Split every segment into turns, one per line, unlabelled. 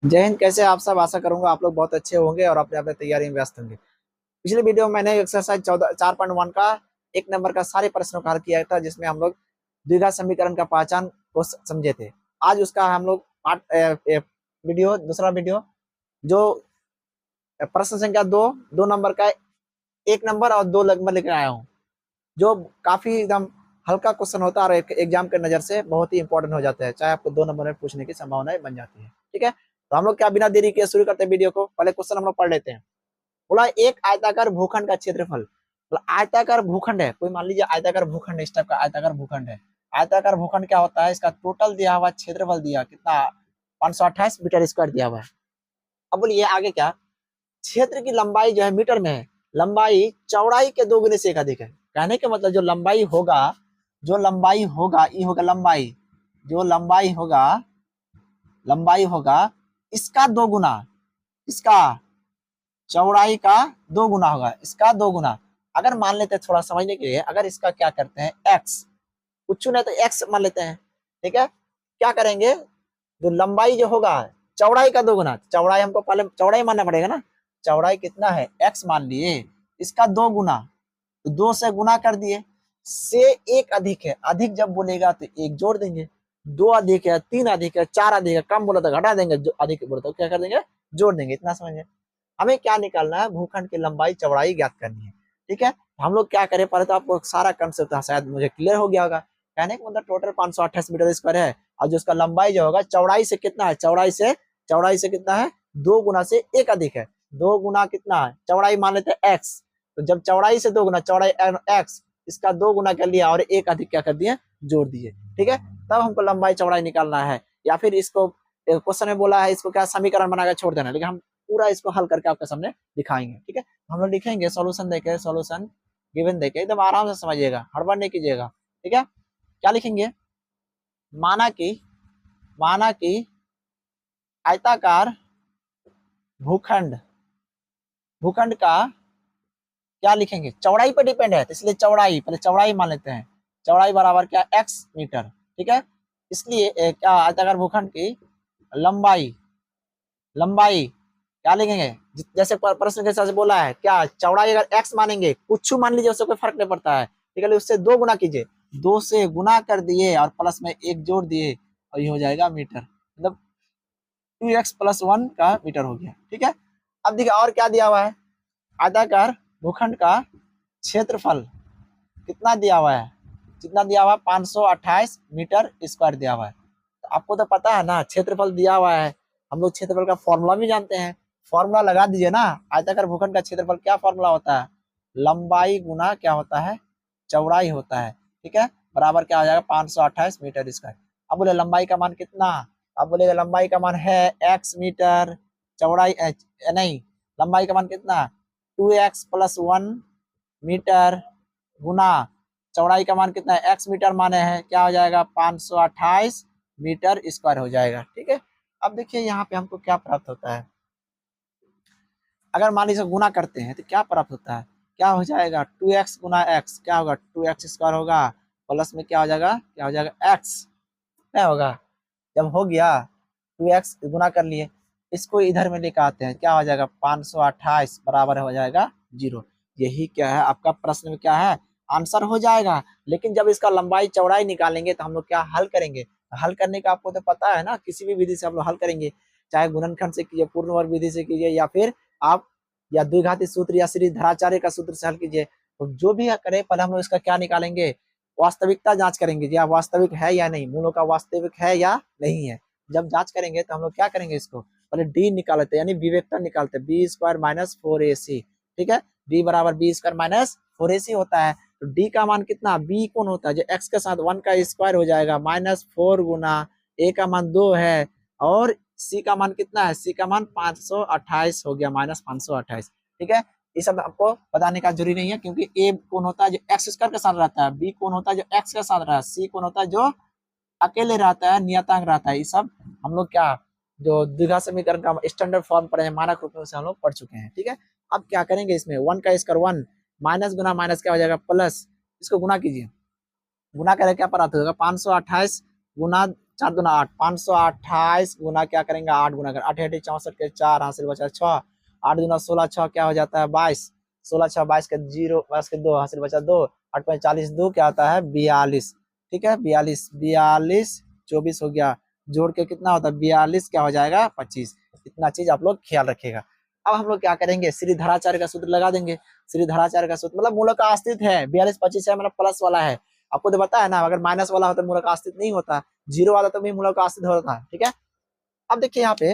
जय हिंद। कैसे आप सब? आशा करूंगा आप लोग बहुत अच्छे होंगे और अपने अपने तैयारी में व्यस्त होंगे। पिछले वीडियो में मैंने एक्सरसाइज 14 4.1 का एक नंबर का सारे प्रश्नों का हल किया था, जिसमें हम लोग द्विघात समीकरण का पहचान को समझे थे। आज उसका हम लोग वीडियो, दूसरा वीडियो, जो प्रश्न संख्या 2 नंबर का एक नंबर और 2 नंबर लेकर आया हूँ, जो काफी एकदम हल्का क्वेश्चन होता है और एक एग्जाम के नजर से बहुत ही इंपॉर्टेंट हो जाता है, चाहे आपको 2 नंबर में पूछने की संभावनाएं बन जाती है। ठीक है, तो हम लोग क्या बिना देरी के शुरू करते हैं वीडियो को। पहले क्वेश्चन हम लोग पढ़ लेते हैं। बोला एक आयताकार भूखंड का क्षेत्रफल। बोला आयताकार भूखंड है, कोई मान लीजिए आयताकार भूखंड है, इस टाइप का आयताकार भूखंड है। आयताकार भूखंड क्या होता है? इसका टोटल दिया हुआ क्षेत्रफल दिया कितना, 528 मीटर स्क्वायर दिया हुआ है। अब बोलिए आगे क्या, क्षेत्र की लंबाई जो है मीटर में है, लंबाई चौड़ाई के 2 गुने से एक अधिक है। कहने के मतलब जो लंबाई होगा, ये होगा लंबाई, जो लंबाई होगा इसका 2 गुना, इसका चौड़ाई का 2 गुना होगा, इसका 2 गुना। अगर मान लेते हैं, थोड़ा समझने के लिए, अगर इसका क्या करते हैं एक्स, कुछ नहीं तो एक्स मान लेते हैं। ठीक है, क्या करेंगे, जो लंबाई जो होगा चौड़ाई का 2 गुना, चौड़ाई हमको पहले चौड़ाई मानना पड़ेगा ना। चौड़ाई कितना है, एक्स मान लिए, इसका 2 गुना, तो 2 से गुना कर दिए, से एक अधिक है। अधिक जब बोलेगा तो एक जोड़ देंगे, 2 अधिक है, 3 अधिक है, 4 अधिक है, कम बोला तो घटा देंगे, जो अधिक बोला तो क्या कर देंगे, जोड़ देंगे। इतना समझे। हमें क्या निकालना है, भूखंड की लंबाई चौड़ाई ज्ञात करनी है। ठीक है, हम लोग क्या करें, पहले तो आपको सारा कंसेप्ट शायद मुझे क्लियर हो गया होगा। कहने का मतलब टोटल 528 मीटर स्क्वायर है, और जो उसका लंबाई जो होगा चौड़ाई से कितना है, चौड़ाई से कितना है, 2 गुना से एक अधिक है। 2 गुना कितना है, चौड़ाई मान लेते हैं एक्स, तो जब चौड़ाई से 2 गुना, चौड़ाई एक्स, इसका 2 गुना कर लिया और एक अधिक क्या कर दिए, जोड़ दिए। ठीक है, तब हमको लंबाई चौड़ाई निकालना है। या फिर इसको क्वेश्चन में बोला है इसको क्या समीकरण बनाकर छोड़ देना, लेकिन हम पूरा इसको हल करके आपके सामने दिखाएंगे। ठीक है, हम लोग लिखेंगे सॉल्यूशन देके, सॉल्यूशन गिवन देके, एकदम आराम से समझिएगा, हड़बड़ नहीं कीजिएगा। ठीक है, क्या लिखेंगे, माना कि आयताकार भूखंड भूखंड का क्या लिखेंगे, चौड़ाई पर डिपेंड है, तो इसलिए चौड़ाई, पहले चौड़ाई मान लेते हैं। चौड़ाई बराबर क्या, एक्स मीटर। ठीक है, इसलिए क्या आयताकार भूखंड की लंबाई, क्या लिखेंगे, जैसे प्रश्न के हिसाब से बोला है, क्या चौड़ाई अगर एक्स मानेंगे, कुछ मान लीजिए, उससे कोई फर्क नहीं पड़ता है। ठीक है, उससे 2 गुना कीजिए, 2 से गुना कर दिए और प्लस में एक जोड़ दिए, और ये हो जाएगा मीटर, मतलब 2x+1 का मीटर हो गया। ठीक है, अब देखिए और क्या दिया हुआ है, आयताकार भूखंड का क्षेत्रफल कितना दिया हुआ है, कितना दिया हुआ है, 528 मीटर स्क्वायर दिया हुआ है। तो आपको तो पता है ना, क्षेत्रफल दिया हुआ है, हम लोग क्षेत्रफल का फॉर्मूला भी जानते हैं। फॉर्मूला लगा दीजिए ना, आयताकार भूखंड का क्षेत्रफल क्या फॉर्मूला होता है, लंबाई गुना क्या होता है, चौड़ाई होता है। ठीक है, बराबर क्या हो जाएगा, 528 मीटर स्क्वायर। अब बोले लंबाई का मान कितना, अब बोलेगा लंबाई का मान है एक्स मीटर, चौड़ाई नहीं, लंबाई का मान कितना, 2x+1 मीटर, गुना चौड़ाई का मान कितना है, एक्स मीटर माने हैं, क्या हो जाएगा, 528 मीटर स्क्वायर हो जाएगा। ठीक है, अब देखिए यहाँ पे हमको क्या प्राप्त होता है, अगर मान लीजिए गुना करते हैं तो क्या प्राप्त होता है, क्या हो जाएगा, 2x गुना एक्स, क्या होगा, 2x स्क्वायर होगा, प्लस में क्या हो जाएगा, एक्स, क्या होगा, जब हो गया 2x गुना कर लिए, इसको इधर में लेकर आते हैं, क्या हो जाएगा, 528 बराबर हो जाएगा 0। यही क्या है आपका प्रश्न में क्या है, आंसर हो जाएगा। लेकिन जब इसका लंबाई चौड़ाई निकालेंगे तो हम लोग क्या हल करेंगे, हल करने का आपको तो पता है ना, किसी भी विधि से हम लोग हल करेंगे, चाहे गुणनखंड से कीजिए, पूर्ण वर्ग विधि से कीजिए, या फिर आप या द्विघाती सूत्र या श्री धराचार्य का सूत्र से हल कीजिए। तो जो भी करें, पहले हम लोग इसका क्या निकालेंगे, वास्तविकता जांच करेंगे, या वास्तविक है या नहीं, मूलों का वास्तविक है या नहीं है। जब जांच करेंगे तो हम लोग क्या करेंगे, इसको पहले डी निकालते हैं, यानी विवेकता निकालते हैं, बी स्क्वायर माइनस 4ac। ठीक है, बी बराबर बी स्क्वायर माइनस 4ac होता है। तो डी का मान कितना, बी कौन होता है, जो एक्स के साथ 1 का स्क्वायर हो जाएगा, -4 गुना ए का मान 2 है, और सी का मान कितना है, सी का मान 528 हो गया, -528। ठीक है, ये सब आपको बताने का जरूरी नहीं है, क्योंकि ए कौन होता है, जो एक्स स्क्वायर के साथ रहता है, बी कौन होता है, जो एक्स के साथ रहता है, सी कौन होता है, जो अकेले रहता है, नियतांक रहता है। ये सब हम लोग क्या, जो द्विघात समीकरण का स्टैंडर्ड फॉर्म पढ़े हैं, मानक रूप में से हम लोग पढ़ चुके हैं। ठीक है, अब क्या करेंगे, इसमें 1 का स्क्वायर 1, माइनस गुना माइनस क्या हो जाएगा, प्लस, इसको गुना कीजिए, गुना करें क्या प्राप्त होगा, 528 गुना 4 दूना 8, 528 गुना क्या करेंगे 8 गुना कर 8 8 64 के 4 हासिल बचा 6, 8 दूना 16 6 क्या हो जाता है 22, 16 6 22 के 0 22 के 2 हासिल बचा 2, 8 5 40 2 क्या आता है 42। ठीक है 42 42 24 हो गया, जोड़ के कितना होता है 42 क्या हो जाएगा 25। इतना चीज आप लोग ख्याल रखिएगा। अब हम लोग क्या करेंगे श्रीधराचार्य का सूत्र लगा देंगे। श्रीधराचार्य का सूत्र मतलब मूलक का अस्तित्व है 42 25 है मतलब प्लस वाला है। आपको तो पता है ना, अगर माइनस वाला होता तो मूलक का अस्तित्व नहीं होता, जीरो वाला तो भी मूलक का अस्तित्व होता। ठीक है, अब देखिए यहाँ पे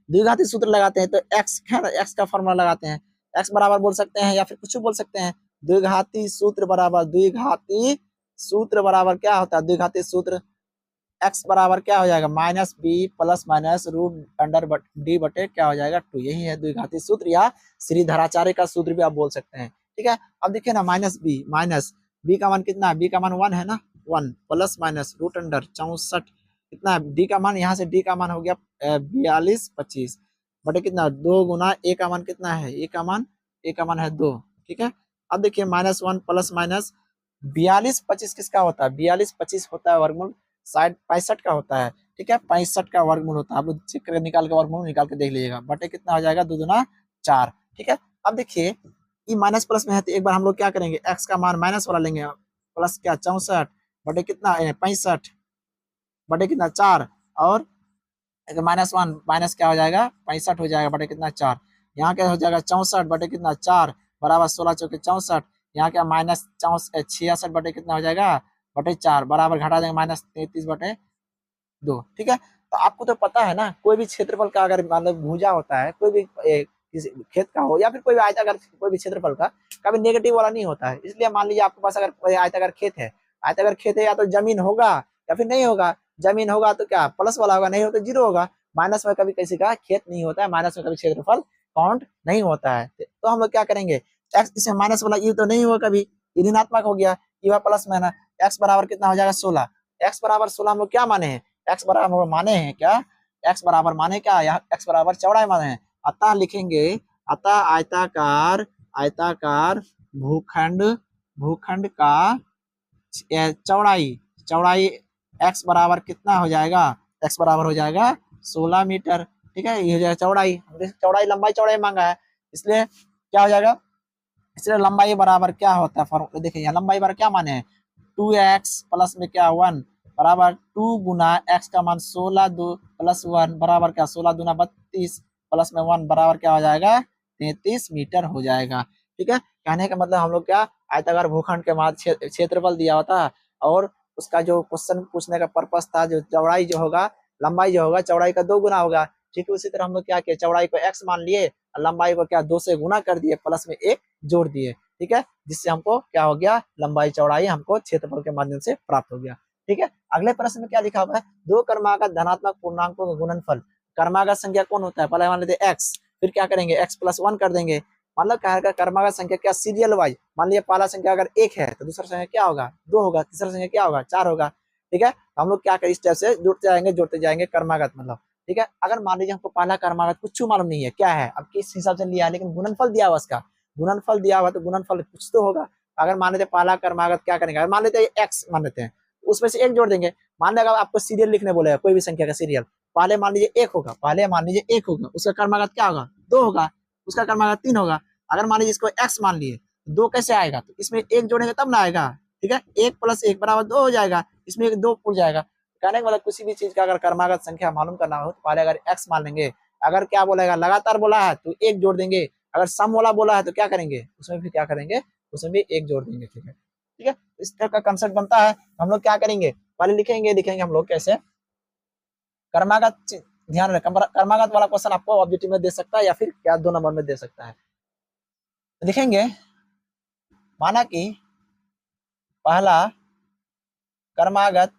द्विघाती सूत्र लगाते हैं तो एक्स एक्स का फॉर्मूला लगाते हैं। एक्स बराबर बोल सकते हैं या फिर कुछ बोल सकते हैं। द्विघाती सूत्र बराबर द्विघाती सूत्र बराबर क्या होता है द्विघाती सूत्र एक्स बराबर क्या हो जाएगा minus B plus minus root under D बटे क्या हो जाएगा 2। यही है द्विघाती सूत्र या श्रीधराचार्य का सूत्र भी आप बोल सकते हैं। ठीक है, अब देखिए ना माइनस बी का मान कितना है, बी का मान 1 है ना, 1 प्लस माइनस रूट अंडर 64 कितना है डी का मान, यहाँ से डी का मान हो गया 42 25 बटे कितना 2 गुना ए का मान कितना है, ए का मान है 2। ठीक है, अब देखिए -1 प्लस माइनस 42 25 किसका होता है 42 25 होता है वर्गमूल 65 का होता है। ठीक है, 65 का वर्गमूल होता है। आप चेक कर निकाल के वर्गमूल निकाल के देख लीजिएगा, बटे कितना हो जाएगा 2 दूना 4। ठीक है, अब देखिए ये माइनस प्लस में है तो एक बार हम लोग क्या करेंगे एक्स का मान माइनस वाला लेंगे, प्लस क्या 64 बटे कितना 65 बटे कितना 4 और -1 माइनस क्या हो जाएगा 65 हो जाएगा बटे कितना 4, यहाँ क्या हो जाएगा 64 बटे कितना 4 बराबर 16 चौके 64, यहाँ क्या माइनस 66 बटे कितना हो जाएगा बटे 4 बराबर घटा देंगे -33 बटे 2। ठीक है, तो आपको तो पता है ना कोई भी क्षेत्रफल का अगर मतलब भुजा होता है कोई भी किसी खेत का हो या फिर कोई भी आयताकार कोई भी क्षेत्रफल का कभी नेगेटिव वाला नहीं होता है। इसलिए मान लीजिए आपके पास अगर कोई आयताकार खेत है, आयताकार खेत है या तो जमीन होगा या फिर नहीं होगा। जमीन होगा तो क्या प्लस वाला होगा, नहीं हो तो जीरो होगा। माइनस में कभी किसी का खेत नहीं होता है, माइनस में कभी क्षेत्रफल काउंट नहीं होता है। तो हम लोग क्या करेंगे एक्स इसमें माइनस वाला ये तो नहीं हुआ कभी, ये ऋणात्मक हो गया, ये प्लस में ना एक्स बराबर कितना हो जाएगा 16। एक्स बराबर 16 हम लोग क्या माने हैं एक्स बराबर माने हैं क्या, एक्स बराबर माने क्या यहाँ एक्स बराबर चौड़ाई माने हैं। अतः लिखेंगे अतः आयताकार आयताकार भूखंड भूखंड का चौड़ाई चौड़ाई एक्स बराबर कितना हो जाएगा एक्स बराबर हो जाएगा 16 मीटर। ठीक है, ये हो जाएगा चौड़ाई, चौड़ाई लंबाई चौड़ाई मांगा है इसलिए क्या हो जाएगा, इसलिए लंबाई बराबर क्या होता है फॉर्मूला देखिए यहाँ लंबाई बराबर क्या माने 2x प्लस में क्या 1 बराबर 2 गुना x का मान 16 2 प्लस 1 बराबर क्या 16 दूना 32 प्लस में 1 बराबर क्या हो जाएगा 33 मीटर हो जाएगा। ठीक है, कहने का मतलब हम लोग क्या आयताकार भूखंड के बाद क्षेत्रफल दिया होता है और उसका जो क्वेश्चन पूछने का पर्पस था जो चौड़ाई जो होगा लंबाई जो होगा चौड़ाई का 2 गुना होगा। ठीक है, उसी तरह हम लोग क्या किए चौड़ाई को x मान लिए और लंबाई को क्या 2 से गुना कर दिए प्लस में 1 जोड़ दिए। ठीक है, जिससे हमको क्या हो गया लंबाई चौड़ाई हमको क्षेत्रफल के माध्यम से प्राप्त हो गया। ठीक है, अगले प्रश्न में क्या लिखा हुआ है दो क्रमागत धनात्मक पूर्णांकों का गुणनफल। क्रमागत संख्या कौन होता है पहले मान लेते हैं एक्स, फिर क्या करेंगे x प्लस 1 कर देंगे, मतलब क्या है क्रमागत संख्या क्या सीरियल वाइज, मान लीजिए पहला संख्या अगर 1 है तो दूसरा संख्या क्या होगा 2 होगा, तीसरा संख्या क्या होगा 4 होगा। ठीक है, तो हम लोग क्या करें इस टाइप से जोड़ते जाएंगे क्रमागत मतलब। ठीक है, अगर मान लीजिए हमको पहला क्रमागत कुछ मालूम नहीं है क्या है अब किस हिसाब से लिया है लेकिन गुणनफल दिया हुआ उसका गुणनफल दिया हुआ तो गुणनफल कुछ तो होगा। अगर मान लेते पहला क्रमागत क्या करेंगे अगर मान लेते हैं एक्स मान लेते हैं उसमें से एक जोड़ देंगे। मान लेगा आपको सीरियल लिखने बोलेगा कोई भी संख्या का सीरियल, पहले मान लीजिए एक होगा पहले मान लीजिए एक होगा उसका क्रमागत क्या होगा 2 होगा, उसका क्रमागत 3 होगा। अगर मान लीजिए इसको एक्स मान लिए 2 कैसे आएगा तो इसमें एक जोड़ेंगे तब ना आएगा। ठीक है, 1 प्लस 1 बराबर 2 हो जाएगा, इसमें एक 2 उड़ जाएगा। कहने का मतलब किसी भी चीज का अगर क्रमागत संख्या मालूम करना हो तो पहले अगर एक्स मान लेंगे, अगर क्या बोलेगा लगातार बोला है तो एक जोड़ देंगे, अगर सम वाला बोला है तो क्या करेंगे उसमें भी क्या करेंगे उसमें भी एक जोड़ देंगे। ठीक है, ठीक है, इस तरह का कंसेप्ट बनता है। हम लोग क्या करेंगे पहले लिखेंगे हम लोग कैसे क्रमागत, ध्यान रखें क्रमागत वाला क्वेश्चन आपको ऑब्जेक्टिव में दे सकता है या फिर क्या 2 नंबर में दे सकता है। लिखेंगे माना कि पहला क्रमागत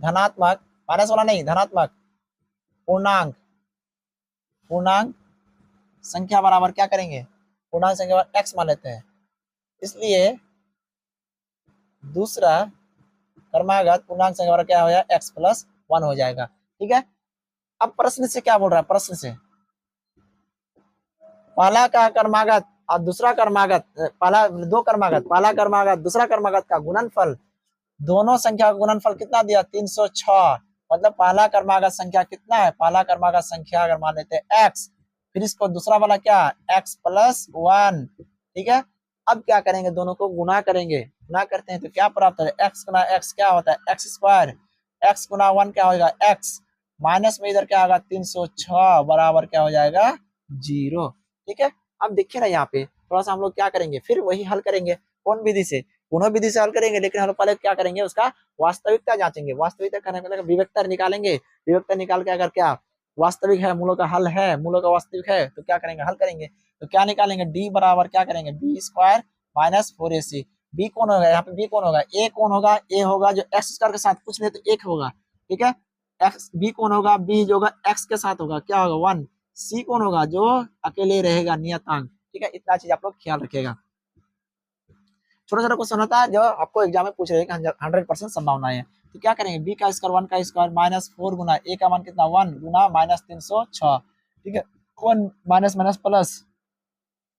धनात्मक माइनस वाला नहीं धनात्मक पूर्णांक पूर्णांक संख्या बराबर क्या करेंगे पूर्णांक संख्या बराबर एक्स मान लेते हैं, इसलिए दूसरा क्रमागत पूर्णांक संख्या बराबर क्या हो जाएगा एक्स प्लस 1 हो जाएगा। ठीक है, अब प्रश्न से क्या बोल रहा है प्रश्न से पहला का क्रमागत और दूसरा क्रमागत पहला 2 क्रमागत पहला क्रमागत दूसरा क्रमागत का गुणनफल दोनों संख्या का गुणनफल कितना दिया 306, मतलब पहला क्रमागत संख्या कितना है, पहला क्रमागत संख्या अगर मान लेते हैं x, फिर इसको दूसरा वाला क्या x प्लस 1, ठीक है। अब क्या करेंगे, दोनों को गुना करेंगे, गुना करते हैं तो क्या प्राप्त है, x गुना x क्या होता है x स्क्वायर, x गुना 1 क्या हो जाएगा x, माइनस में इधर क्या होगा 306 बराबर क्या हो जाएगा 0, ठीक है। अब देखिए ना यहाँ पे थोड़ा सा हम लोग क्या करेंगे, फिर वही हल करेंगे, कौन विधि से, पुनः विधि से हल करेंगे, लेकिन हम लोग पहले क्या करेंगे, उसका वास्तविकता जांचेंगे, वास्तविकता करने के लिए विवेकता निकालेंगे, विवेकता निकाल के अगर क्या वास्तविक है, मूलों का हल है, मूलों का वास्तविक है तो क्या करेंगे, हल करेंगे, तो क्या निकालेंगे डी बराबर क्या करेंगे B square minus 4ac, B कौन होगा यहाँ पे, बी कौन होगा, ए कौन होगा, ए होगा जो एक्स स्क्वायर के साथ कुछ नहीं तो एक होगा, ठीक है। एक्स बी कौन होगा, बी जो होगा एक्स के साथ होगा क्या होगा 1, सी कौन होगा जो अकेले रहेगा नियतांक, ठीक है। इतना चीज आप लोग ख्याल रखेगा, छोटा छोटा क्वेश्चन होता है जो आपको एग्जाम में पूछ रहे हैं 100% संभावना है, तो क्या करेंगे बी का स्क्वायर 1 का स्क्वायर माइनस 4 गुना ए का मान कितना 1 गुना माइनस 306, ठीक है, 1 माइनस माइनस प्लस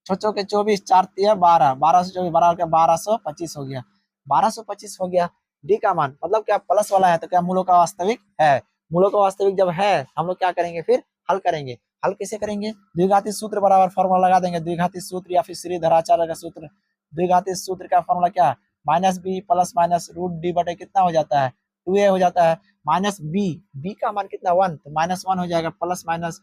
6 के 24 4 तिया 12, 12 से 24 12 का 1225 हो गया, 1225 हो गया, डी का मान मतलब क्या प्लस वाला है तो क्या मूलों का वास्तविक है, मूलों का वास्तविक जब है हम लोग क्या करेंगे फिर हल करेंगे, हल कैसे करेंगे, द्विघाती सूत्र बराबर फॉर्मूला लगा देंगे, द्विघाती सूत्र या फिर श्रीधराचार्य का सूत्र, द्विघाती सूत्र का फॉर्मूला क्या minus B plus minus root D बटे कितना हो जाता है 2a हो जाता है, माइनस बी, बी का मान कितना 1 तो माइनस 1 हो जाएगा प्लस माइनस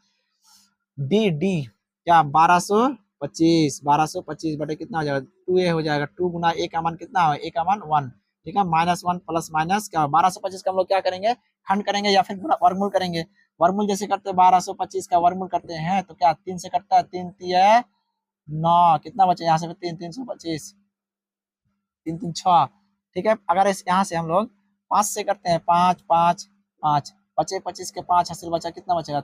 डी, डी क्या 1225, 1225 बटे कितना हो जाएगा 2a हो जाएगा, 2 गुना ए का मान कितना है, ए का मान 1, ठीक है, माइनस 1 प्लस माइनस क्या 1225 का हम लोग क्या करेंगे खंड करेंगे या फिर वर्गमूल करेंगे, वर्गमूल जैसे करते हैं 1225 का वर्गमूल करते हैं तो क्या 3 से कटता है, 3 तिया 9, कितना बचे यहाँ से 3 325, 3 3 6, ठीक है। अगर इस यहाँ से हम लोग 5 से करते हैं 5 5 5 बचे 25 के 5 हासिल बचा कितना बचेगा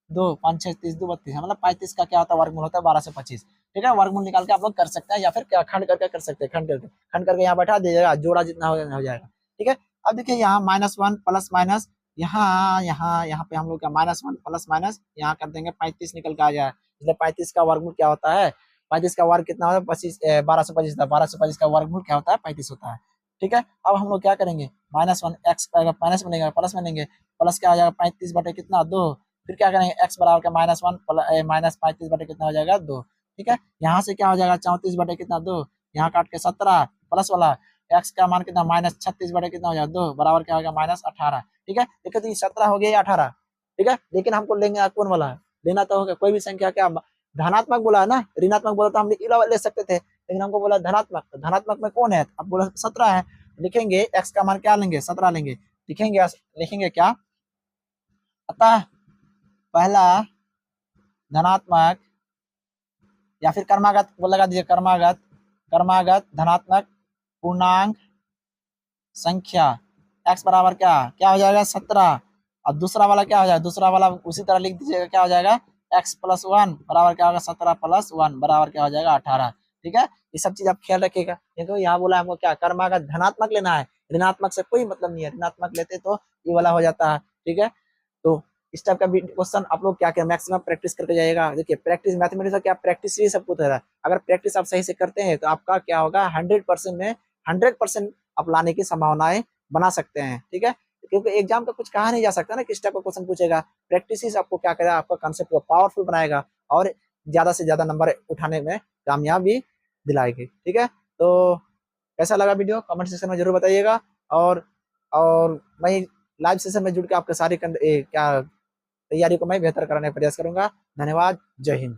2 5 6 30 2 32, मतलब 35 का क्या होता है वर्गमूल होता है 12 से 25, ठीक है। वर्गमूल निकाल के आप लोग कर सकते हैं या फिर क्या खंड करके कर सकते हैं, खंड करके यहाँ बैठा दीजिएगा, जोड़ा जितना हो जाएगा, ठीक है। अब देखिए यहाँ -1 प्लस माइनस यहाँ यहाँ यहाँ पे हम लोग क्या -1 प्लस माइनस यहाँ कर देंगे 35 निकल के आ जाए, इसलिए 35 का वर्गमूल क्या होता है, 35 का वर्ग कितना होता है 25 1225 था, 1225 का वर्गमूल क्या होता है 35 होता है, ठीक है। अब हम लोग क्या करेंगे -1 एक्स माइनस बनेगा प्लस बनेंगे, प्लस क्या हो जाएगा 35 बटे कितना 2, फिर क्या करेंगे x बराबर का -1 माइनस 35 बटे कितना हो जाएगा 2, ठीक है। यहाँ से क्या हो जाएगा 34 बटे कितना 2, यहाँ काट के 17 प्लस वाला x का मान कितना -36 बटे कितना हो जाएगा 2 बराबर क्या हो गया -18, ठीक है। देखिए तो ये 17 हो गया या 18, ठीक है, लेकिन हमको लेंगे कौन वाला लेना तो होगा, कोई भी संख्या क्या धनात्मक बोला है ना, ऋणात्मक बोला तो हम ले सकते थे, लेकिन हमको बोला धनात्मक, तो धनात्मक में कौन है, अब बोला 17 है, लिखेंगे x का मान क्या लेंगे 17 लेंगे, लिखेंगे लिखेंगे क्या, अतः पहला धनात्मक या फिर कर्मागत वो लगा दीजिए, कर्मागत कर्मागत धनात्मक पूर्णांक संख्या x बराबर क्या क्या हो जाएगा 17, और दूसरा वाला क्या हो जाएगा, दूसरा वाला उसी तरह लिख दीजिएगा क्या हो जाएगा x प्लस 1 बराबर क्या होगा 17 प्लस 1 बराबर क्या हो जाएगा 18, ठीक है। ये सब चीज आप ख्याल रखिएगा, क्योंकि यहाँ बोला हमको क्या कर्मागत धनात्मक लेना है, ऋणात्मक से कोई मतलब नहीं है, ऋणात्मक लेते तो ये वाला हो जाता है, ठीक है। तो इस टाइप का क्वेश्चन आप लोग क्या क्या मैक्सिमम प्रैक्टिस करके जाइएगा, देखिए प्रैक्टिस मैथमेटिक्स का क्या प्रैक्टिस ही सब कुछ है, अगर प्रैक्टिस आप सही से करते हैं तो आपका क्या होगा 100% में 100% आप लाने की संभावनाएं बना सकते हैं, ठीक है। क्योंकि एग्जाम का कुछ कहा नहीं जा सकता ना किस टाइप का क्वेश्चन पूछेगा, प्रैक्टिस ही आपको क्या करेगा, आपका कंसेप्ट को पावरफुल बनाएगा और ज्यादा से ज्यादा नंबर उठाने में कामयाबी दिलाएगी, ठीक है। तो कैसा लगा वीडियो कमेंट सेक्शन में जरूर बताइएगा, और मैं लाइव सेशन में जुड़ के आपके सारी क्या तैयारी को मैं बेहतर कराने का प्रयास करूंगा। धन्यवाद, जय हिंद।